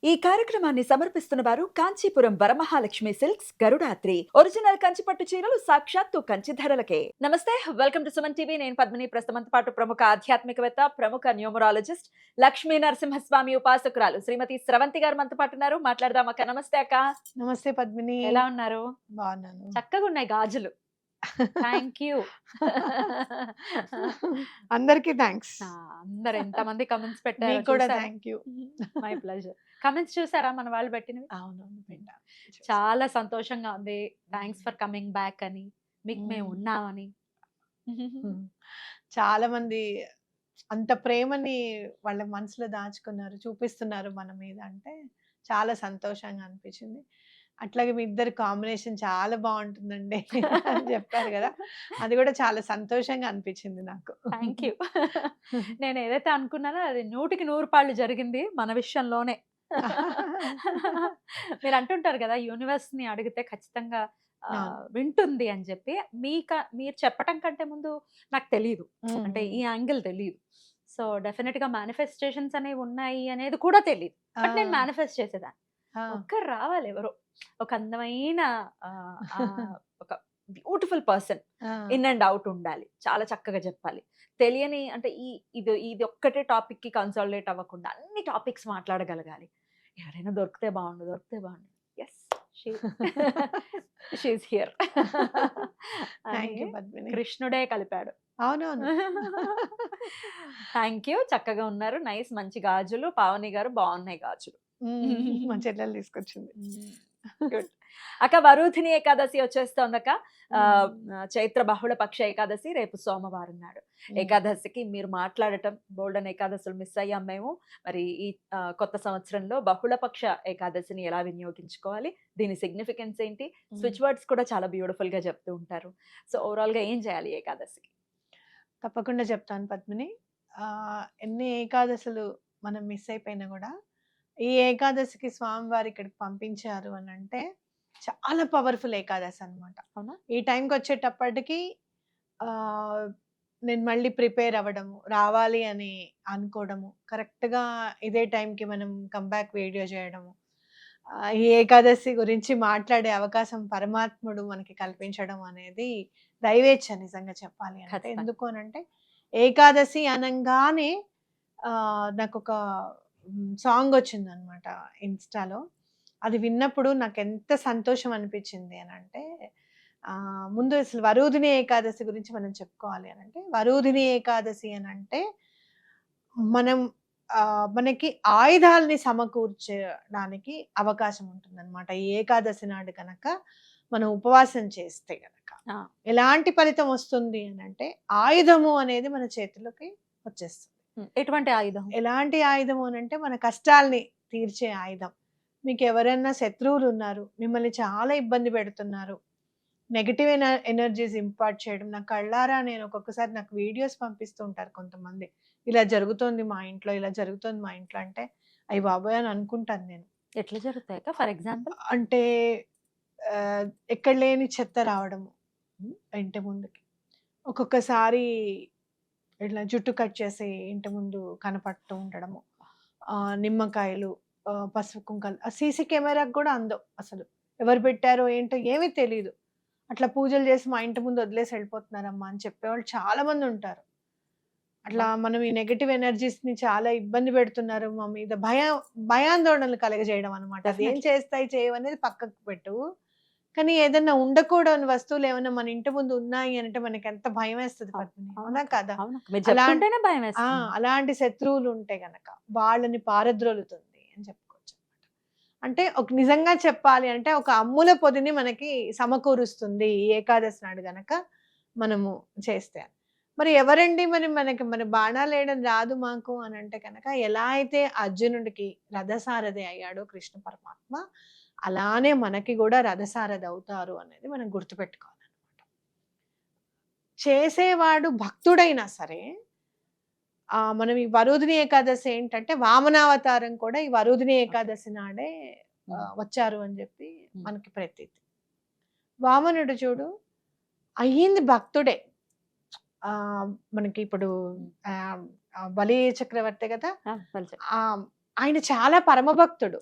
ఈ కార్యక్రమాన్ని సమర్పిస్తున్న వారు కాంచీపురం వరమహాలక్ష్మి సిల్క్స్ గరుడాత్రి ఒరిజినల్ కంచిపట్టు చీరలు సాక్షాత్తు కంచి ధరలకే. నమస్తే, వెల్కమ్ టు సుమన్ టీవీ. నేను పద్మిని. ప్రస్తుతంతో పాటు ప్రముఖ ఆధ్యాత్మికవేత్త, ప్రముఖ న్యూమరాలజిస్ట్, లక్ష్మీ నరసింహస్వామి ఉపాసకురాలు శ్రీమతి స్రవంతి గారు మనతో పాటు ఉన్నారు. మాట్లాడదాం అక్క. నమస్తే అక్క. నమస్తే పద్మిని. ఎలా ఉన్నారు? బాగున్నాను. చక్కగా ఉన్నాయి గాజులు. Thank you. అందరికీ థ్యాంక్స్. అందరు ఎంతమంది కమెంట్స్ పెట్టారు. మీకు కూడా thank you. My pleasure. Comments చూసారా మన వాళ్ళు పెట్టినవి? అవునవును, వింటాను. చాలా సంతోషంగా ఉంది. థ్యాంక్స్ ఫర్ కమింగ్ బ్యాక్ అని, మీకు మేము ఉన్నామని. చాలా మంది అంత ప్రేమని వాళ్ళ మనసులో దాచుకున్నారు, చూపిస్తున్నారు మన మీద. అంటే చాలా సంతోషంగా అనిపించింది. అట్లాగే మీ ఇద్దరు కాంబినేషన్ చాలా బాగుంటుందండి అని చెప్పారు కదా, అది కూడా చాలా సంతోషంగా అనిపించింది నాకు. Thank you. నేను ఏదైతే అనుకున్నానో అది 100కి 100 పాళ్ళు జరిగింది మన విషయంలోనే. మీరు అంటుంటారు కదా, యూనివర్స్ ని అడిగితే ఖచ్చితంగా వింటుంది అని చెప్పి. మీరు చెప్పటం కంటే ముందు నాకు తెలియదు, అంటే ఈ యాంగిల్ తెలియదు. సో డెఫినెట్ గా మేనిఫెస్టేషన్స్ అనేవి ఉన్నాయి అనేది కూడా తెలియదు. బట్ నేను మేనిఫెస్ట్ చేసేదాన్ని. ఒక్కరు రావాలి ఎవరో, ఒక అందమైన ఒక beautiful person in and out ఉండాలి, చాలా చక్కగా చెప్పాలి. తెలియని అంటే ఇది ఇది ఒక్కటే టాపిక్ కి కన్సాలిడేట్ అవ్వకుండా అన్ని టాపిక్స్ మాట్లాడగలగాలి. ఎవరైనా దొరికితే బాగుండు. Yes, she is here. కృష్ణుడే కలిపాడు. అవునవును. Thank you. చక్కగా ఉన్నారు. నైస్. మంచి గాజులు. పావని గారు బాగున్నాయి గాజులు. మా చెల్లెలు తీసుకొచ్చింది. గుడ్ అక్క. వరుధిని ఏకాదశి వచ్చేస్తోందక్క. చైత్ర బహుళ పక్ష ఏకాదశి రేపు సోమవారం నాడు. ఏకాదశికి మీరు మాట్లాడటం, బోల్డన్ ఏకాదశులు మిస్ అయ్యాం మేము. మరి ఈ కొత్త సంవత్సరంలో బహుళ పక్ష ఏకాదశిని ఎలా వినియోగించుకోవాలి, దీని సిగ్నిఫికెన్స్ ఏంటి, స్విచ్ వర్డ్స్ కూడా చాలా బ్యూటిఫుల్ గా చెప్తూ ఉంటారు. సో ఓవరాల్ గా ఏం చేయాలి ఏకాదశికి? తప్పకుండా చెప్తాను పద్మిని. ఎన్ని ఏకాదశులు మనం మిస్ అయిపోయినా కూడా ఈ ఏకాదశికి స్వామివారు ఇక్కడికి పంపించారు అని అంటే చాలా పవర్ఫుల్ ఏకాదశి అనమాట. అవునా? ఈ టైంకి వచ్చేటప్పటికి నేను మళ్ళీ ప్రిపేర్ అవ్వడము, రావాలి అని అనుకోవడము, కరెక్ట్గా ఇదే టైంకి మనం కంబ్యాక్ వీడియో చేయడము, ఈ ఏకాదశి గురించి మాట్లాడే అవకాశం పరమాత్ముడు మనకి కల్పించడం అనేది దైవేచ్ఛ నిజంగా చెప్పాలి అంటే. ఎందుకు అనంటే ఏకాదశి అనంగానే నాకు ఒక సాంగ్ వచ్చింది అనమాట ఇన్స్టాలో. అది విన్నప్పుడు నాకు ఎంత సంతోషం అనిపించింది అని అంటే, ముందు అసలు వరుధిని ఏకాదశి గురించి మనం చెప్పుకోవాలి అని అంటే, వరుధిని ఏకాదశి అని అంటే మనం మనకి ఆయుధాలని సమకూర్చడానికి అవకాశం ఉంటుంది అనమాట. ఈ ఏకాదశి నాడు కనుక మనం ఉపవాసం చేస్తే గనక ఎలాంటి ఫలితం వస్తుంది అని అంటే, ఆయుధము అనేది మన చేతిలోకి వచ్చేస్తుంది. ఎటువంటి ఆయుధం? ఎలాంటి ఆయుధము అని అంటే మన కష్టాల్ని తీర్చే ఆయుధం. మీకు ఎవరైనా శత్రువులు ఉన్నారు, మిమ్మల్ని చాలా ఇబ్బంది పెడుతున్నారు, నెగటివ్ ఎనర్జీస్ ఇంపార్ట్ చేయడం. నా కళ్ళారా నేను ఒక్కొక్కసారి నాకు వీడియోస్ పంపిస్తూ ఉంటారు కొంతమంది, ఇలా జరుగుతోంది మా ఇంట్లో, ఇలా జరుగుతోంది మా ఇంట్లో అంటే, అయ్యి బాబోయ్ అని అనుకుంటాను నేను. ఎట్లా జరుగుతాయి ఫర్ ఎగ్జాంపుల్ అంటే ఎక్కడ లేని చెత్త రావడము ఇంటి ముందుకి, ఒక్కొక్కసారి ఇట్లా జుట్టు కట్ చేసి ఇంటి ముందు కనపడుతూ ఉండడము, నిమ్మకాయలు, పసుపు కుంకాలు, సీసీ కెమెరాకి కూడా అందవు అసలు, ఎవరు పెట్టారో ఏంటో ఏమీ తెలీదు, అట్లా పూజలు చేసి మా ఇంటి ముందు వదిలేసి వెళ్ళిపోతున్నారమ్మా అని చెప్పేవాళ్ళు చాలా మంది ఉంటారు. అట్లా మనం ఈ నెగటివ్ ఎనర్జీస్ ని చాలా ఇబ్బంది పెడుతున్నారు మా మీద, భయాందోళనలు కలగజేయడం అనమాట. అది ఏం చేస్తాయి చేయవనేది పక్కకు పెట్టు, కానీ ఏదన్నా ఉండకూడని వస్తువులు ఏమైనా మన ఇంటి ముందు ఉన్నాయి అంటే మనకి ఎంత భయం వేస్తుంది పద్మిని, అవునా కదా? అలాంటి శత్రువులు ఉంటే గనక వాళ్ళని పారద్రోలుతుంది అని చెప్పుకోవచ్చు అనమాట. అంటే ఒక నిజంగా చెప్పాలి అంటే ఒక అమ్ముల పొదిని మనకి సమకూరుస్తుంది ఈ ఏకాదశి నాడు గనక మనము చేస్తే. మరి ఎవరండి మన బాణాలు వేయడం రాదు మాకు అని అంటే కనుక, ఎలా అయితే అర్జునుడికి రథసారథి అయ్యాడో కృష్ణ పరమాత్మ, అలానే మనకి కూడా రథసారథి అవుతారు అనేది మనం గుర్తుపెట్టుకోవాలన్నమాట. చేసేవాడు భక్తుడైనా సరే, మనం ఈ వరుధిని ఏకాదశి ఏంటంటే వామనావతారం కూడా ఈ వరుధిని ఏకాదశి నాడే వచ్చారు అని చెప్పి మనకి ప్రతీతి. వామనుడు చూడు అయ్యింది భక్తుడే. మనకి ఇప్పుడు బలి చక్రవర్తి కదా, ఆయన చాలా పరమభక్తుడు.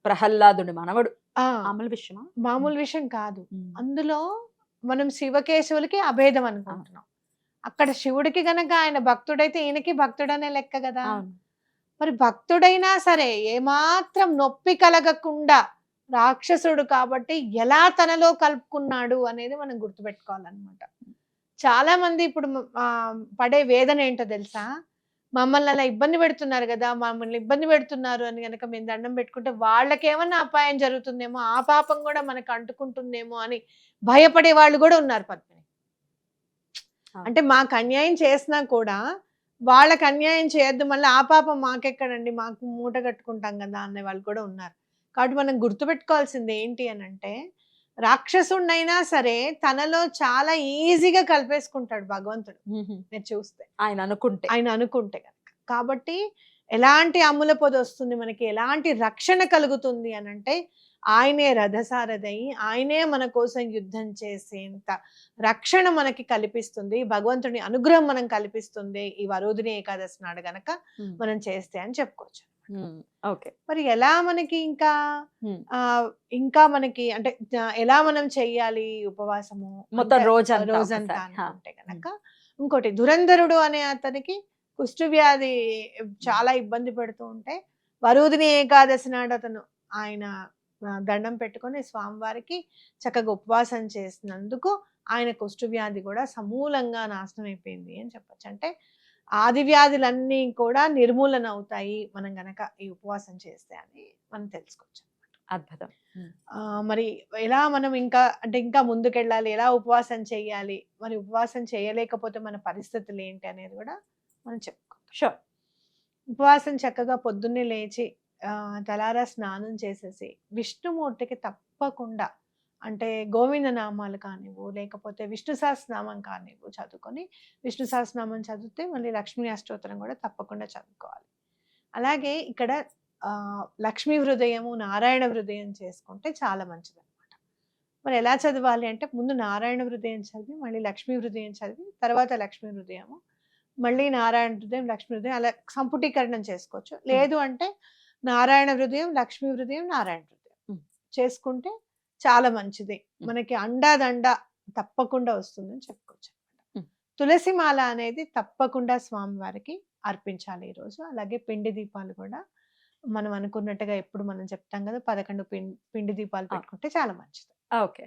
ప్రహ్లాదుడి మనవడు. ఆ మామూలు విషయమా? మామూలు విషయం కాదు. అందులో మనం శివకేశవులకి అభేదం అనుకుంటున్నాం. అక్కడ శివుడికి గనక ఆయన భక్తుడైతే ఈయనకి భక్తుడనే లెక్క కదా. అవును. మరి భక్తుడైనా సరే ఏమాత్రం నొప్పి కలగకుండా రాక్షసుడు కాబట్టి ఎలా తనలో కలుపుకున్నాడు అనేది మనం గుర్తుపెట్టుకోవాలన్నమాట. చాలా మంది ఇప్పుడు పడే వేదన ఏంటో తెలుసా? మమ్మల్ని అలా ఇబ్బంది పెడుతున్నారు కదా, మమ్మల్ని ఇబ్బంది పెడుతున్నారు అని గనక మేము దండం పెట్టుకుంటే వాళ్ళకేమన్నా అపాయం జరుగుతుందేమో, ఆ పాపం కూడా మనకు అంటుకుంటుందేమో అని భయపడే వాళ్ళు కూడా ఉన్నారు పద్మిని. అంటే మాకు అన్యాయం చేసినా కూడా వాళ్ళకి అన్యాయం చేయొద్దు, మళ్ళీ ఆ పాపం మాకెక్కడండి, మాకు మూట కట్టుకుంటాం కదా అనే వాళ్ళు కూడా ఉన్నారు. కాబట్టి మనం గుర్తుపెట్టుకోవాల్సింది ఏంటి అని అంటే, రాక్షసుడినైనా సరే తనలో చాలా ఈజీగా కలిపేసుకుంటాడు భగవంతుడు. మీరు చూస్తే ఆయన అనుకుంటే కనుక. కాబట్టి ఎలాంటి అమ్ముల పొది వస్తుంది మనకి, ఎలాంటి రక్షణ కలుగుతుంది అని అంటే, ఆయనే రథసారథి, ఆయనే మన కోసం యుద్ధం చేసేంత రక్షణ మనకి కల్పిస్తుంది, భగవంతుని అనుగ్రహం మనం కల్పిస్తుంది ఈ వరోధిని ఏకాదశి నాడు గనక మనం చేస్తే అని చెప్పుకోవచ్చు. ఓకే. మరి ఎలా మనకి ఇంకా ఇంకా మనకి అంటే ఎలా మనం చెయ్యాలి ఉపవాసము మొత్తం రోజంతా అనుకుంటే గనక, ఇంకోటి ధురంధరుడు అనే అతనికి కుష్టు వ్యాధి చాలా ఇబ్బంది పెడుతూ ఉంటే వరోధిని ఏకాదశి నాడు అతను ఆయన దండం పెట్టుకొని స్వామివారికి చక్కగా ఉపవాసం చేసినందుకు ఆయన కుష్టు వ్యాధి కూడా సమూలంగా నాశనం అయిపోయింది అని చెప్పొచ్చు. అంటే ఆది వ్యాధులన్నీ కూడా నిర్మూలన అవుతాయి మనం గనక ఈ ఉపవాసం చేస్తే అని మనం తెలుసుకోవచ్చు. అద్భుతం. మరి ఎలా మనం ఇంకా అంటే ఇంకా ముందుకెళ్ళాలి, ఎలా ఉపవాసం చేయాలి, మరి ఉపవాసం చేయలేకపోతే మన పరిస్థితులు ఏంటి అనేది కూడా మనం చెప్పుకోవచ్చు. షూర్. ఉపవాసం చక్కగా పొద్దున్నే లేచి తలారా స్నానం చేసేసి విష్ణుమూర్తికి తప్పకుండా అంటే గోవింద నామాలు కానివ్వు, లేకపోతే విష్ణు సహస్రనామం కానివ్వు చదువుకొని, విష్ణు సహస్రనామం చదివితే మళ్ళీ లక్ష్మీ అష్టోత్తరం కూడా తప్పకుండా చదువుకోవాలి. అలాగే ఇక్కడ లక్ష్మీ హృదయము, నారాయణ హృదయం చేసుకుంటే చాలా మంచిది అనమాట. మరి ఎలా చదవాలి అంటే, ముందు నారాయణ హృదయం చదివి మళ్ళీ లక్ష్మీ హృదయం చదివి తర్వాత లక్ష్మీ హృదయము, మళ్ళీ నారాయణ హృదయం, లక్ష్మీ హృదయం అలా సంపుటీకరణం చేసుకోవచ్చు. లేదు అంటే నారాయణ హృదయం, లక్ష్మీ హృదయం, నారాయణ హృదయం చేసుకుంటే చాలా మంచిది. మనకి అండాదండ తప్పకుండా వస్తుందని చెప్పుకోవచ్చు. తులసి మాల అనేది తప్పకుండా స్వామివారికి అర్పించాలి ఈరోజు. అలాగే పిండి దీపాలు కూడా మనం అనుకున్నట్టుగా ఎప్పుడు మనం చెప్తాం కదా, 11 పిండి దీపాలు పెట్టుకుంటే చాలా మంచిది. ఓకే.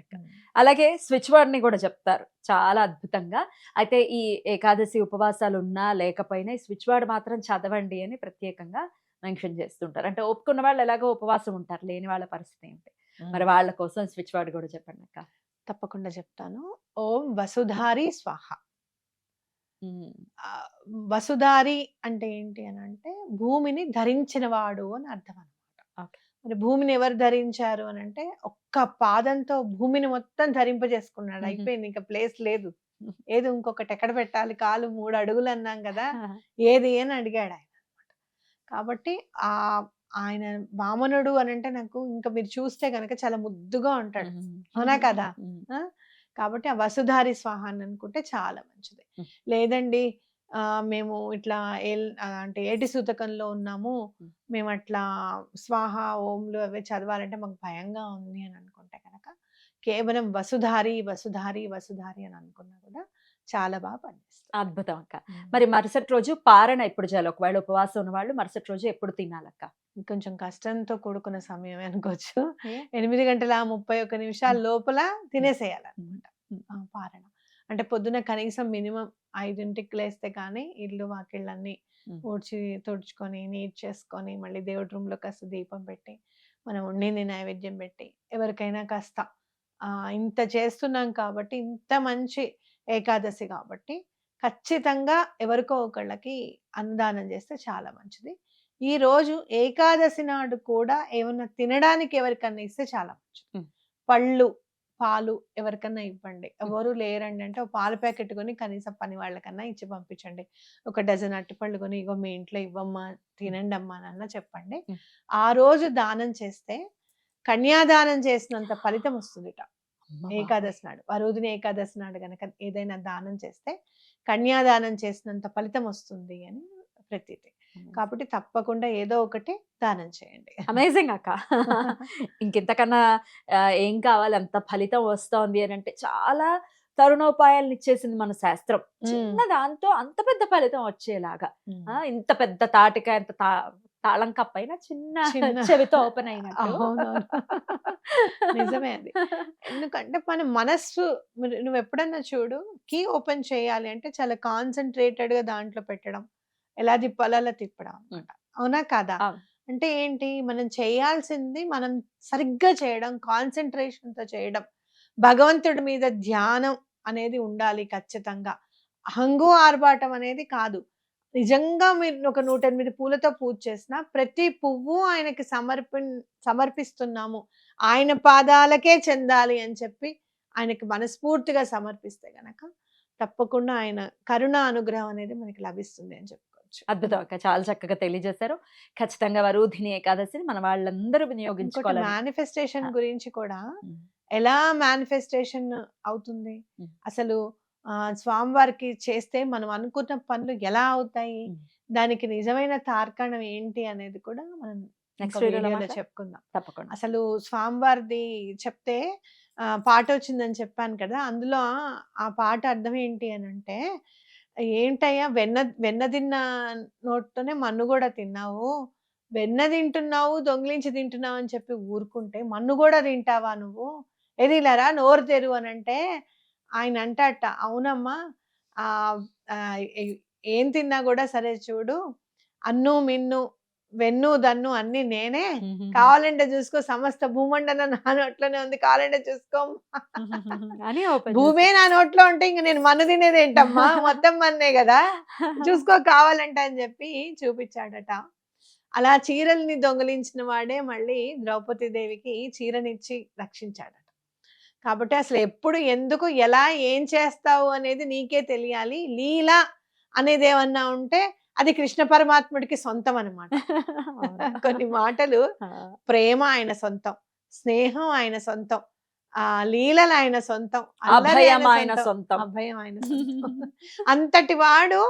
అలాగే స్విచ్ వర్డ్ ని కూడా చెప్తారు చాలా అద్భుతంగా. అయితే ఈ ఏకాదశి ఉపవాసాలు ఉన్నా లేకపోయినా ఈ స్విచ్ వర్డ్ మాత్రం చదవండి అని ప్రత్యేకంగా మెన్షన్ చేస్తుంటారు. అంటే ఒప్పుకున్న వాళ్ళు ఎలాగో ఉపవాసం ఉంటారు, లేని వాళ్ళ పరిస్థితి ఏంటి? మరి వాళ్ళ కోసం స్విచ్ వర్డ్ కూడా చెప్పండి అక్క. తప్పకుండా చెప్తాను. ఓం వసుధారి స్వాహ. వసుధారి అంటే ఏంటి అని అంటే భూమిని ధరించిన వాడు అని అర్థం అనమాట. మరి భూమిని ఎవరు ధరించారు అని అంటే, ఒక్క పాదంతో భూమిని మొత్తం ధరింపజేసుకున్నాడు. అయిపోయింది, ఇంకా ప్లేస్ లేదు. ఏది ఇంకొకటి ఎక్కడ పెట్టాలి, కాలు 3 అడుగులు అన్నాం కదా, ఏది అని అడిగాడు ఆయన అనమాట. కాబట్టి ఆయన వామనుడు అని అంటే నాకు ఇంకా మీరు చూస్తే కనుక చాలా ముద్దుగా ఉంటాడు, అవునా కదా? కాబట్టి ఆ వసుధారి స్వాహ అని అనుకుంటే చాలా మంచిది. లేదండి మేము ఇట్లా అంటే ఏటి సూతకంలో ఉన్నాము, మేము అట్లా స్వాహ ఓంలు అవి చదవాలంటే మాకు భయంగా ఉంది అని అనుకుంటే కనుక కేవలం వసుధారి వసుధారి వసుధారి అని అనుకున్నా కూడా చాలా బాగా పనిచేస్తుంది. అద్భుతం అక్క. మరి మరుసటి రోజు పారణ ఎప్పుడు చేయాలి? ఒకవేళ ఉపవాసం ఉన్న వాళ్ళు మరుసటి రోజు ఎప్పుడు తినాలక్క? కొంచెం కష్టంతో కూడుకున్న సమయం అనుకోవచ్చు. 8:31 లోపల తినేసేయాలన్నమాట పారణ. అంటే పొద్దున కనీసం మినిమం 5ంటికి లేస్తే కానీ ఇల్లు వాకిళ్ళన్నీ ఊడ్చి తుడుచుకొని నీట్ చేసుకొని మళ్ళీ దేవుడి రూమ్లో కాస్త దీపం పెట్టి మనం వండింది నైవేద్యం పెట్టి ఎవరికైనా కాస్త ఇంత చేస్తున్నాం కాబట్టి, ఇంత మంచి ఏకాదశి కాబట్టి ఖచ్చితంగా ఎవరికో ఒకళ్ళకి అన్నదానం చేస్తే చాలా మంచిది. ఈ రోజు ఏకాదశి నాడు కూడా ఏమన్నా తినడానికి ఎవరికన్నా ఇస్తే చాలా మంచిది. పళ్ళు, పాలు ఎవరికన్నా ఇవ్వండి. ఎవరు లేరండి అంటే పాల ప్యాకెట్ కొని కనీసం పని వాళ్ళకన్నా ఇచ్చి పంపించండి. ఒక డజన్ అరటిపళ్ళు కొని ఇగో మీ ఇంట్లో ఇవ్వమ్మా, తినండి అమ్మా అన్న చెప్పండి. ఆ రోజు దానం చేస్తే కన్యాదానం చేసినంత ఫలితం వస్తుందిట. ఏకాదశి నాడు, వరోధిని ఏకాదశి నాడు గనక ఏదైనా దానం చేస్తే కన్యాదానం చేసినంత ఫలితం వస్తుంది అని ప్రతిదీ. కాబట్టి తప్పకుండా ఏదో ఒకటి దానం చేయండి. అమేజింగ్ అక్క. ఇంకింతకన్నా ఏం కావాలి, అంత ఫలితం వస్తోంది అని అంటే చాలా తరుణోపాయాలను ఇచ్చేసింది మన శాస్త్రం. చిన్న దాంతో అంత పెద్ద ఫలితం వచ్చేలాగా. ఇంత పెద్ద తాటికాయ అంత తాళం కప్పైనా చిన్న చిన్న చెవితో ఓపెన్ అయినట్టు. అవునవును. నిజమే అది. ఎందుకంటే మన మనస్సు నువ్వు ఎప్పుడన్నా చూడు, కీ ఓపెన్ చేయాలి అంటే చాలా కాన్సంట్రేటెడ్‌గా దాంట్లో పెట్టడం. ఎలా తిప్పాలో అలా తిప్పడం అన్నమాట. అవునా కాదా? అవును. అంటే ఏంటి, మనం చేయాల్సింది మనం సరిగ్గా చేయడం, కాన్సంట్రేషన్‌తో చేయడం. భగవంతుడి మీద ధ్యానం అనేది ఉండాలి ఖచ్చితంగా. హంగు ఆర్భాటం అనేది కాదు. నిజంగా మీరు ఒక 108 పూలతో పూజ చేసినా, ప్రతి పువ్వు ఆయనకి సమర్పిస్తున్నాము. ఆయన పాదాలకే చెందాలి అని చెప్పి, ఆయనకి మనస్ఫూర్తిగా సమర్పిస్తే గనక, తప్పకుండా ఆయన కరుణ అనుగ్రహం అనేది మనకి లభిస్తుంది అని చెప్పుకోవచ్చు. అద్భుతం అక్క. చాలా చక్కగా తెలియజేశారు. ఖచ్చితంగా వరూధిని ఏకాదశిని మన వాళ్ళందరూ ఇంకోటి వినియోగించుకోవాలని. మేనిఫెస్టేషన్ ఆ! గురించి కూడా హ్మ్. ఎలా మేనిఫెస్టేషన్ అవుతుంది? హ్మ్. అసలు స్వామివారికి చేస్తే మనం అనుకున్న పనులు ఎలా అవుతాయి? హ్మ్. దానికి నిజమైన తార్కాణం ఏంటి అనేది కూడా మనం ఇంకో నెక్స్ట్ వీడియోలో వీడియోలో మాట చెప్పుకుందాం. తప్పకుండా. అసలు స్వామివారిది చెప్తే పాటొచ్చిందని చెప్పాను కదా! అందులో ఆ పాట అర్థం ఏంటి అనంటే, "ఏంటయ్యా వెన్న వెన్న తిన్న నోటితోనే మన్ను గూడా తిన్నావు. వెన్న తింటున్నావు, దొంగిలించి తింటున్నావు అని చెప్పి ఊరుకుంటే, మన్ను గూడా తింటావా నువ్వు? ఏది ఇలా రా నోరు తెరువు" అనంటే, ఆయన అంటాడట, "అవునమ్మా, ఆహ్, ఆహ్, ఎ ఏం తిన్నా గూడా సరే చూడు, అన్ను, మిన్ను, వెన్ను, దన్ను అన్నీ నేనే. కావాలంటే చూసుకో, సమస్త భూమండలం నా నోట్లోనే ఉంది. కావాలంటే చూసుకో" అని ఓపెన్ భూమే చేశారు. నా నోట్లో ఉంటే ఇంక నేను మన్ను తినేదేంటమ్మా? మొత్తం మన్నే గదా! చూసుకో కావాలంటే అని చెప్పి చూపిచ్చాడట. అలా చీరల్ని దొంగిలించిన వాడే మళ్ళీ ద్రౌపది దేవికి చీరనిచ్చి రక్షించాడట. కాబట్టి అసలు ఎప్పుడు, ఎందుకు, ఎలా, ఏం చేస్తావు అనేది నీకే తెలియాలి. లీల అనేదేమన్నా ఉంటే అది కృష్ణ పరమాత్ముడికి సొంతం అన్నమాట. అవును. కొన్ని మాటలు ఆ! ప్రేమ ఆయన సొంతం. స్నేహం ఆయన సొంతం. లీలలు ఆయన సొంతం. అల్లరి ఆయన అభయం ఆయన సొంతం. సొంతం. అభయం ఆయన సొంతం. అంతటి వాడు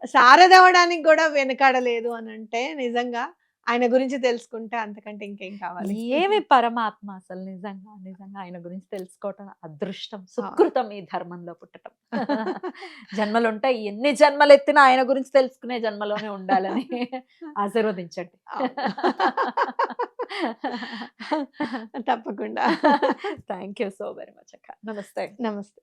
సారదవ్వడానికి గూడా వెనకాడలేదు అనంటే నిజంగా ఆయన గురించి తెలుసుకుంటే అంతకంటే ఇంకేం కావాలి? ఏమి పరమాత్మ అసలు నిజంగా. నిజంగా ఆయన గురించి తెలుసుకోవటం అదృష్టం, అవును. సుకృతం ఈ ధర్మంలో పుట్టటం. జన్మలుంటాయి. ఎన్ని జన్మలెత్తినా ఆయన గురించి తెలుసుకునే జన్మలోనే ఉండాలని ఆశీర్వదించండి. అవును. తప్పకుండా. Thank you so very much అక్క. నమస్తే. నమస్తే.